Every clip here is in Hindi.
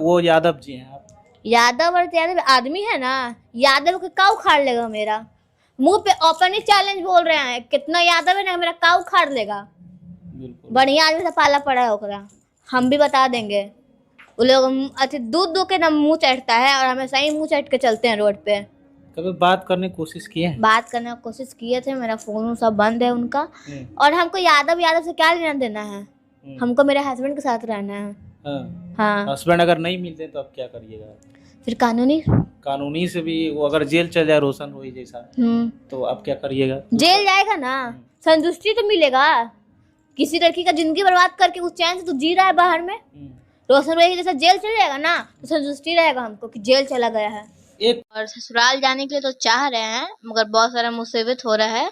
वो यादव जी हैं आप। यादव और यादव आदमी है ना, यादव का काऊ उखाड़ लेगा मेरा। मुंह पे ओपन ही चैलेंज बोल रहे हैं, कितना यादव है ना मेरा काऊ उखाड़ लेगा। बिल्कुल। बढ़िया आदमी से पाला पड़ा है ओकरा, हम भी बता देंगे। वो लोग अच्छे दूध दो के ना मुंह चटता है और हमें सही मुंह चट के चलते हैं रोड पे। कभी बात करने की कोशिश किए हैं? बात करने की कोशिश किए थे, मेरा फोन सब बंद है उनका। और हमको यादव यादव से क्या लेना देना है, हमको मेरे हस्बैंड के साथ रहना है। हाँ। हस्बैंड अगर नहीं मिलते तो आप क्या करिएगा? फिर कानूनी से भी वो अगर जेल चल जाए रोशन रोई जैसा, तो आप क्या करिएगा? जेल जाएगा ना, संतुष्टि तो मिलेगा। किसी लड़की का जिंदगी बर्बाद करके उस चैन से तो जी रहा है बाहर में। रोशन रोई जैसा जेल चल जाएगा ना तो संतुष्टि रहेगा हमको कि जेल चला गया है। और ससुराल जाने के लिए तो चाह रहे हैं, मगर बहुत सारा मुसीबत हो रहा है।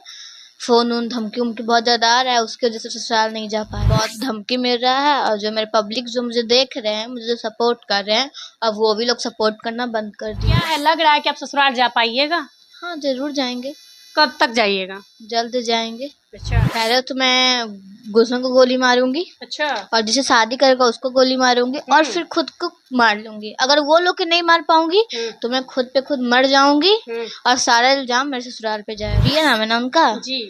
फोन उन धमकी उमकी बहुत ज्यादा आ रहा है, उसकी वजह से ससुराल नहीं जा पा रहे। बहुत धमकी मिल रहा है और जो मेरे पब्लिक जो मुझे देख रहे हैं, मुझे सपोर्ट कर रहे हैं, अब वो भी लोग सपोर्ट करना बंद कर दिए। क्या है, लग रहा है कि आप ससुराल जा पाइएगा? हाँ जरूर जाएंगे। कब तक जाइएगा? जल्द जाएंगे। अच्छा। पहले तो मैं गुस्सों को गोली मारूंगी। अच्छा। और जिसे शादी करेगा उसको गोली मारूंगी और फिर खुद को मार लूंगी। अगर वो लोग के नहीं मार पाऊंगी तो मैं खुद पे खुद मर जाऊंगी और सारा इल्जाम मेरे ससुराल पे जाएगा। प्रिया नाम है ना उनका जी।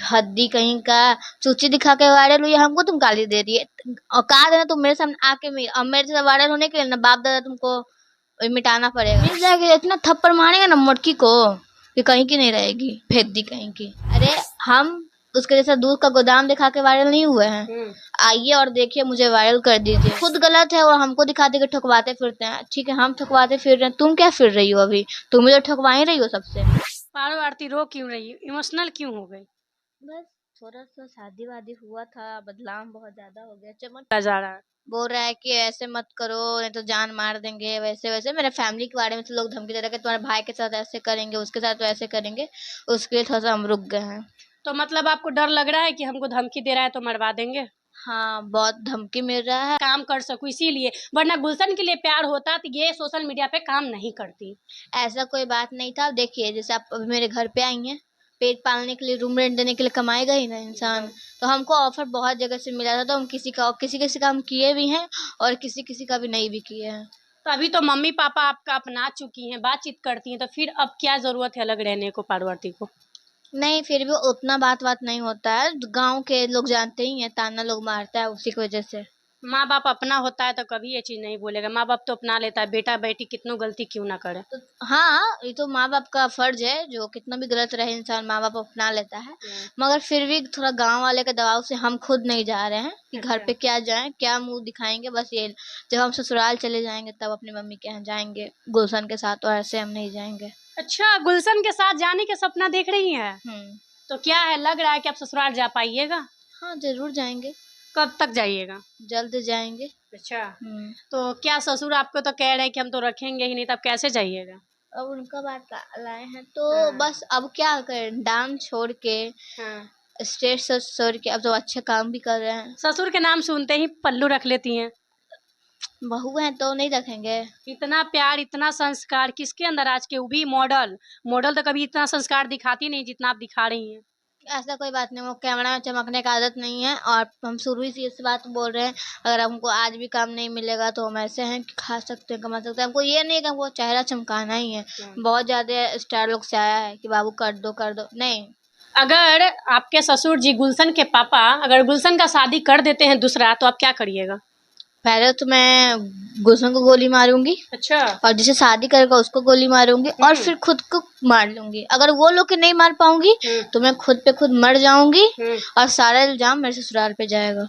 हद्दी कहीं का, चूची दिखा के वायरल हुई, हमको तुम गाली दे रही है। और कहा देना तुम मेरे सामने आके और मेरे से वायरल होने के लिए ना बाप दादा तुमको मिटाना पड़ेगा। मिल जाएगा, इतना थप्पड़ मारेगा ना मोटकी को कि कहीं की नहीं रहेगी, फेंक दी कहीं की। अरे हम उसके जैसा दूध का गोदाम दिखा के वायरल नहीं हुए हैं। आइए और देखिए, मुझे वायरल कर दीजिए। खुद गलत है और हमको दिखा दे के ठुकवाते फिरते हैं। ठीक है, हम ठुकवाते फिर रहे हैं, तुम क्या फिर रही हो? अभी तुम तो ठुकवा ही रही हो सबसे। पारो आरती रो क्यों रही है? इमोशनल क्यों हो गई? बस थोड़ा सा शादी वादी हुआ था, बदलाव बहुत ज्यादा हो गया। चमक जा रहा है। बोल रहा है कि ऐसे मत करो नहीं तो जान मार देंगे, वैसे वैसे मेरे फैमिली के बारे में तो लोग धमकी दे रहे हैं कि तुम्हारे भाई के साथ ऐसे करेंगे, उसके साथ तो ऐसे करेंगे। उसके लिए थोड़ा सा हम रुक गए हैं। तो मतलब आपको डर लग रहा है कि हमको धमकी दे रहा है तो मरवा देंगे? हाँ बहुत धमकी मिल रहा है। काम कर सकूं इसीलिए, वरना गुलशन के लिए प्यार होता तो ये सोशल मीडिया पे काम नहीं करती। ऐसा कोई बात नहीं था। देखिए जैसे आप अभी मेरे घर पे आई हैं, पेट पालने के लिए, रूम रेंट देने के लिए कमाएगा ही ना इंसान। तो हमको ऑफर बहुत जगह से मिला था, तो हम किसी किसी का हम किए भी हैं और किसी किसी का भी नहीं भी किए हैं। तो अभी तो मम्मी पापा आपका अपना चुकी हैं, बातचीत करती हैं, तो फिर अब क्या जरूरत है अलग रहने को पार्वती को? नहीं, फिर भी उतना बात नहीं होता है। गांव के लोग जानते ही हैं, ताना लोग मारता है उसी की वजह से। माँ बाप अपना होता है तो कभी ये चीज नहीं बोलेगा। माँ बाप तो अपना लेता है, बेटा बेटी कितनों गलती क्यों ना करे। तो हाँ, ये तो माँ बाप का फर्ज है, जो कितना भी गलत रहे इंसान माँ बाप अपना लेता है। मगर फिर भी थोड़ा गांव वाले के दबाव से हम खुद नहीं जा रहे हैं कि घर पे क्या जाएं, क्या मुंह दिखाएंगे। बस ये जब हम ससुराल चले जाएंगे तब अपनी मम्मी के यहाँ जाएंगे गुलशन के साथ, और ऐसे हम नहीं जाएंगे। अच्छा, गुलशन के साथ जाने के सपना देख रही हैं? तो क्या है, लग रहा है कि आप ससुराल जा पाइएगा? हाँ जरूर जाएंगे। कब तक जाइएगा? जल्द जाएंगे। अच्छा। तो क्या ससुर आपको तो कह रहे हैं कि हम तो रखेंगे ही नहीं, तब कैसे जाइएगा? अब उनका बात लाए हैं तो बस अब क्या करें, डांस छोड़ के, स्टेज से छोड़ के, अब तो अच्छे काम भी कर रहे हैं। ससुर के नाम सुनते ही पल्लू रख लेती हैं। बहू हैं तो नहीं रखेंगे? इतना प्यार, इतना संस्कार किसके अंदर आज के, वो भी मॉडल। मॉडल तो कभी इतना संस्कार दिखाती नहीं जितना आप दिखा रही हैं। ऐसा कोई बात नहीं, वो कैमरा में चमकने का आदत नहीं है। और हम शुरू ही से इस बात बोल रहे हैं, अगर हमको आज भी काम नहीं मिलेगा तो हम ऐसे हैं कि खा सकते हैं, कमा सकते हैं। हमको ये नहीं कि हमको चेहरा चमकाना ही है। बहुत ज्यादा स्टार लोग से आया है कि बाबू कर दो, नहीं। अगर आपके ससुर जी गुलशन के पापा अगर गुलशन का शादी कर देते हैं दूसरा, तो आप क्या करिएगा? पहले तो मैं गुलशन को गोली मारूंगी। अच्छा। और जिसे शादी करेगा उसको गोली मारूंगी और फिर खुद को मार लूंगी। अगर वो लोग के नहीं मार पाऊंगी तो मैं खुद पे खुद मर जाऊंगी और सारा इल्जाम मेरे ससुराल पे जाएगा।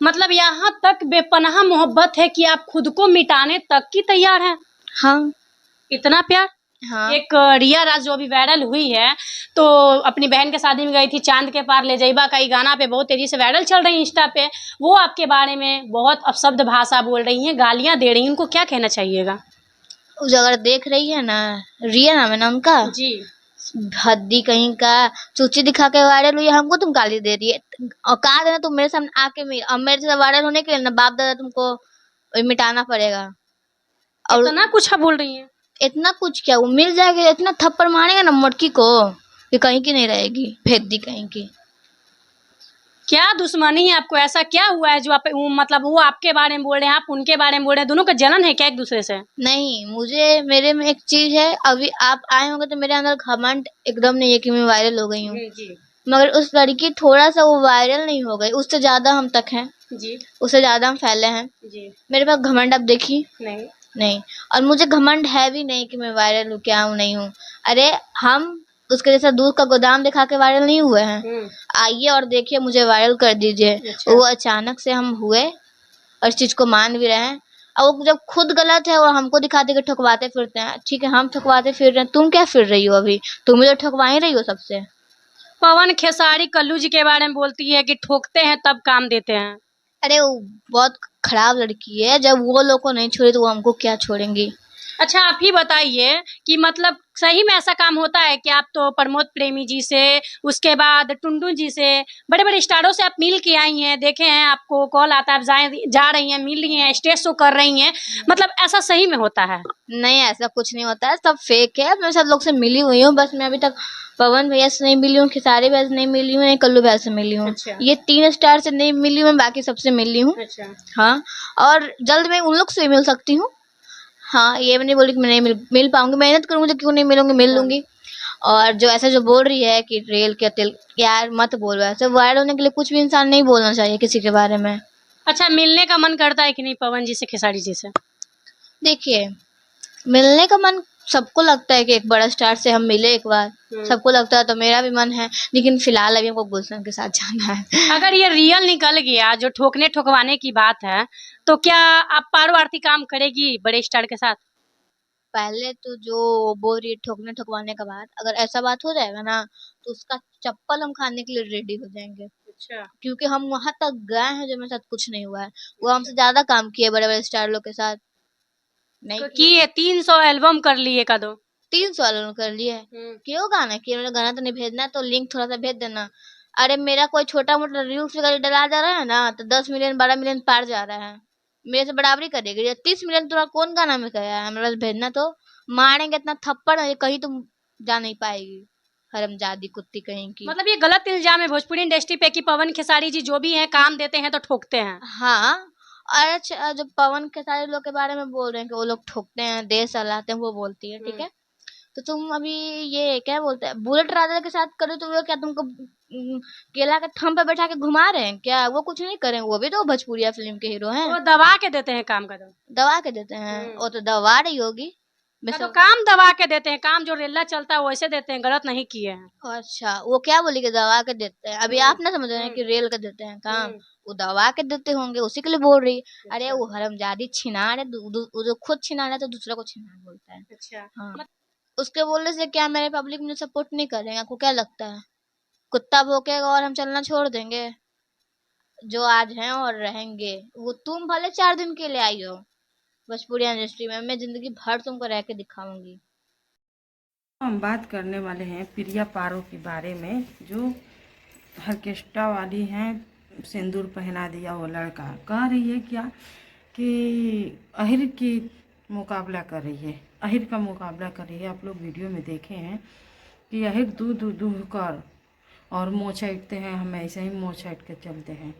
मतलब यहाँ तक बेपनाह मोहब्बत है कि आप खुद को मिटाने तक की तैयार हैं? हाँ। इतना प्यार। हाँ। एक रिया राज जो अभी वायरल हुई है, तो अपनी बहन के शादी में गई थी, चांद के पार ले जाइबा का गाना पे बहुत तेजी से वायरल चल रही है इंस्टा पे। वो आपके बारे में बहुत अपशब्द भाषा बोल रही हैं, गालियां दे रही हैं, उनको क्या कहना चाहिएगा? अगर देख रही है ना, रिया नाम है ना उनका जी, हद्दी कहीं का, चूची दिखा के वायरल हुई, हमको तुम गाली दे रही है। और कहा देना तुम मेरे सामने आके और मेरे से वायरल होने के लिए ना बाप दादा तुमको मिटाना पड़ेगा। और इतना कुछ बोल रही है? इतना कुछ क्या, वो मिल जाएगा, इतना थप्पड़ मारेगा ना मोटकी को कि कहीं की नहीं रहेगी, फेंक दी कहीं की। क्या दुश्मनी है आपको? ऐसा क्या हुआ है जो आप मतलब वो आपके बारे में बोल रहे हैं, आप उनके बारे में बोल रहे हैं, दोनों का जलन है क्या एक दूसरे से? नहीं, मुझे मेरे में एक चीज है, अभी आप आए होंगे तो मेरे अंदर घमंड एकदम नहीं है कि मैं वायरल हो गई हूँ, जी मगर उस लड़की थोड़ा सा वो वायरल नहीं हो गई, उससे ज्यादा हम तक हैं, जी उससे ज्यादा हम फैले हैं। जी। मेरे पास घमंड आप देखी नहीं। नहीं, और मुझे घमंड है भी नहीं कि मैं वायरल हूँ क्या हूँ नहीं हूँ। अरे हम उसके जैसा दूध का गोदाम दिखा के वायरल नहीं हुए हैं। आइए और देखिए, मुझे वायरल कर दीजिए। अच्छा। वो अचानक से हम हुए और इस चीज को मान भी रहे हैं। और वो जब खुद गलत है और हमको दिखाते कि ठुकवाते फिरते हैं, ठीक है हम ठुकवाते फिर रहे हैं, तुम क्या फिर रही हो? अभी तुम भी तो ठुकवा ही रही हो सबसे। पवन खेसारी कल्लू जी के बारे में बोलती है कि ठोकते हैं तब काम देते हैं। अरे वो बहुत खराब लड़की है, जब वो लोग को नहीं छोड़ी तो वो हमको क्या छोड़ेंगी। अच्छा आप ही बताइए कि मतलब सही में ऐसा काम होता है कि आप तो प्रमोद प्रेमी जी से, उसके बाद टुनटुन जी से, बड़े बड़े स्टारों से आप मिल के आई हैं, देखे हैं आपको कॉल आता है, आप जा रही हैं, मिल रही हैं, स्टेज शो कर रही हैं, मतलब ऐसा सही में होता है? नहीं, ऐसा कुछ नहीं होता है, सब फेक है। मैं सब लोग से मिली हुई हूँ, बस मैं अभी तक पवन भैया से नहीं मिली हूँ, खेसारी भैया से नहीं मिली हूँ, नहीं कल्लू भैया से मिली हूँ। अच्छा। ये 3 स्टार से नहीं मिली हूँ, मैं बाकी सबसे मिली हूँ। अच्छा। हाँ, और जल्द मैं उन लोग से भी मिल सकती हूँ। हाँ, ये मैं नहीं बोली कि मैं नहीं मिल पाऊंगी, मेहनत करूंगी तो क्यों नहीं मिलूंगी, मिल लूंगी। और जो ऐसा जो बोल रही है कि रेल के तिल, यार मत बोल, ऐसे वायरल होने के लिए कुछ भी इंसान नहीं बोलना चाहिए किसी के बारे में। अच्छा मिलने का मन करता है कि नहीं पवन जी से, खेसारी जी से? देखिए, मिलने का मन सबको लगता है कि एक बड़ा स्टार से हम मिले एक बार, सबको लगता है, तो मेरा भी मन है, लेकिन फिलहाल अभी हमको गुलशन के साथ जाना है। अगर ये रियल निकल गया जो ठोकने ठोकवाने की बात है, तो क्या आप पारो आरती काम करेगी बड़े स्टार के साथ? पहले तो जो बोल रही है ठोकने ठोकवाने का बात, अगर ऐसा बात हो जाएगा ना तो उसका चप्पल हम खाने के लिए रेडी हो जाएंगे, अच्छा। क्योंकि हम वहां तक गए हैं जो मेरे साथ कुछ नहीं हुआ है। वो हमसे ज्यादा काम किए बड़े बड़े स्टार लोग के साथ, नहीं तो किए। किए 300 एल्बम कर लिए का दो। 300 कर लिए। क्यों गाना किए? मेरा गाना तो नहीं भेजना है तो लिंक थोड़ा सा भेज देना। अरे मेरा कोई छोटा मोटा रील्स वगैरह डला जा रहा है ना तो 10 मिलियन 12 मिलियन पार जा रहा है, मेरे से बराबरी करेगी। 30 मिलियन तुम्हारा कौन गाना में गया है? मेरे पास भेजना तो मारेंगे इतना थप्पड़ है, कहीं तुम जा नहीं पाएगी, हरमजादी कुत्ती कहीं की। मतलब ये गलत इल्जाम है भोजपुरी इंडस्ट्री पे कि पवन खेसारी जी जो भी हैं काम देते हैं तो ठोकते हैं। हाँ, और अच्छा जो पवन के सारे लोग के बारे में बोल रहे हैं कि वो लोग ठोकते हैं, देश चलाते हैं, वो बोलती है, ठीक है। तो तुम अभी ये क्या बोलते हैं, बुलेट राजा के साथ करो तो वो क्या तुमको केला के थम पे बैठा के घुमा रहे हैं क्या? वो कुछ नहीं करेंगे, वो भी तो भोजपुरिया फिल्म के हीरो हैं। वो दबा के देते हैं काम का दो। दवा के देते हैं, वो तो दवा रही होगी। मैं तो सब काम दबा के देते हैं, काम जो रेला चलता है वैसे देते हैं, गलत नहीं किए हैं। अच्छा, वो क्या बोली कि दवा के देते हैं? अभी आप ना समझ रहे हैं कि रेल के देते हैं काम, वो दवा के देते होंगे, उसी के लिए बोल रही। अरे वो हरमजादी छिनार है, वो जो खुद छिनार है तो दूसरा को छिनार बोलता है। अच्छा। हाँ, उसके बोलने से क्या मेरे पब्लिक मुझे सपोर्ट नहीं करेंगे? आपको क्या लगता है कुत्ता भौंकेगा और हम चलना छोड़ देंगे? जो आज हैं और रहेंगे, वो तुम भले 4 दिन के लिए आई हो भोजपुरी इंडस्ट्री में, मैं जिंदगी भर तुमको रह के दिखाऊंगी। हम बात करने वाले हैं प्रिया पारो के बारे में, जो ऑर्केस्ट्रा वाली हैं, सिंदूर पहना दिया वो लड़का। कह रही है क्या कि अहिर की मुकाबला कर रही है, अहिर का मुकाबला कर रही है। आप लोग वीडियो में देखे हैं कि अहिर दूध दूध कर और मुँह छाटते हैं, हम ऐसे ही मुँह छाट के चलते हैं।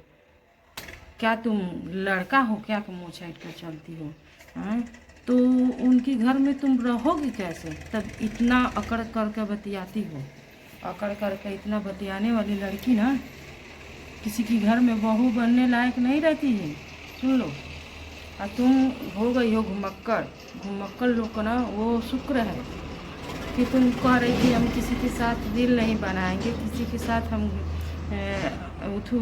क्या तुम लड़का हो क्या कि मुँह छाट कर चलती हो? हाँ, तो उनके घर में तुम रहोगे कैसे? तब इतना अकड़ करके बतियाती हो। अकड़ करके इतना बतियाने वाली लड़की ना किसी की घर में बहू बनने लायक नहीं रहती है। सुन लो, और तुम हो गई हो घुमक्कड़। घुमक्कड़ लोग का ना वो शुक्र है कि तुम कह रही थी हम किसी के साथ दिल नहीं बनाएंगे, किसी के साथ हम उठू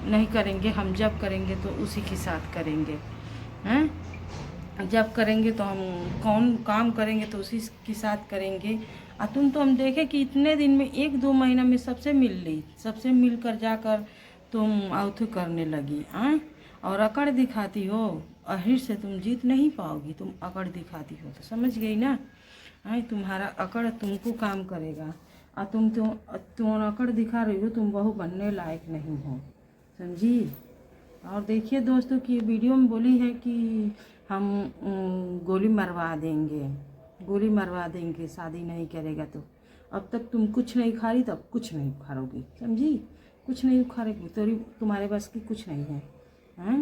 नहीं करेंगे, हम जब करेंगे तो उसी के साथ करेंगे। हैं, जब करेंगे तो हम कौन काम करेंगे तो उसी के साथ करेंगे। और तुम तो हम देखे कि इतने दिन में 1-2 महीना में सबसे मिल ली, सबसे मिलकर जाकर तुम आउथू करने लगी। और अकड़ दिखाती हो। अहिर से तुम जीत नहीं पाओगी, तुम अकड़ दिखाती हो तो समझ गई ना। तुम्हारा अकड़ तुमको काम करेगा। और तुम अकड़ दिखा रही हो, तुम बहू बनने लायक नहीं हो, समझी। और देखिए दोस्तों कि वीडियो में बोली है कि हम गोली मरवा देंगे, गोली मरवा देंगे शादी नहीं करेगा तो। अब तक तुम कुछ नहीं खा रही तो अब कुछ नहीं खाओगी, समझी। कुछ नहीं उखाड़ेगी, तुम्हारे बस की कुछ नहीं है, हैं?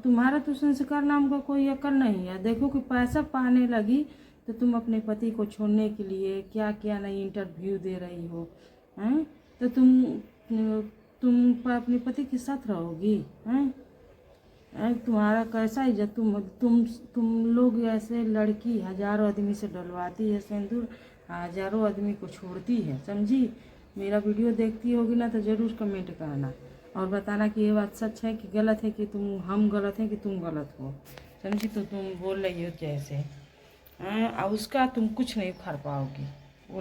तुम्हारा तो संस्कार नाम का कोई अकल नहीं है। देखो कि पैसा पाने लगी तो तुम अपने पति को छोड़ने के लिए क्या क्या नहीं इंटरव्यू दे रही हो, हैं? तो तुम अपने पति के साथ रहोगी, हैं? तुम्हारा कैसा इज्जत, तुम लोग ऐसे लड़की हजारों आदमी से डलवाती है सिंदूर, हजारों आदमी को छोड़ती है, समझी? मेरा वीडियो देखती होगी ना तो ज़रूर कमेंट करना और बताना कि ये बात सच है कि गलत है, कि हम गलत हैं कि तुम गलत हो, समझी? तो तुम बोल रही हो जैसे और उसका तुम कुछ नहीं उखाड़ पाओगी। वो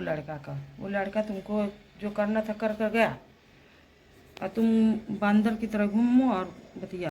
लड़का तुमको जो करना था कर गया और तुम बंदर की तरह घूमो और बतिया।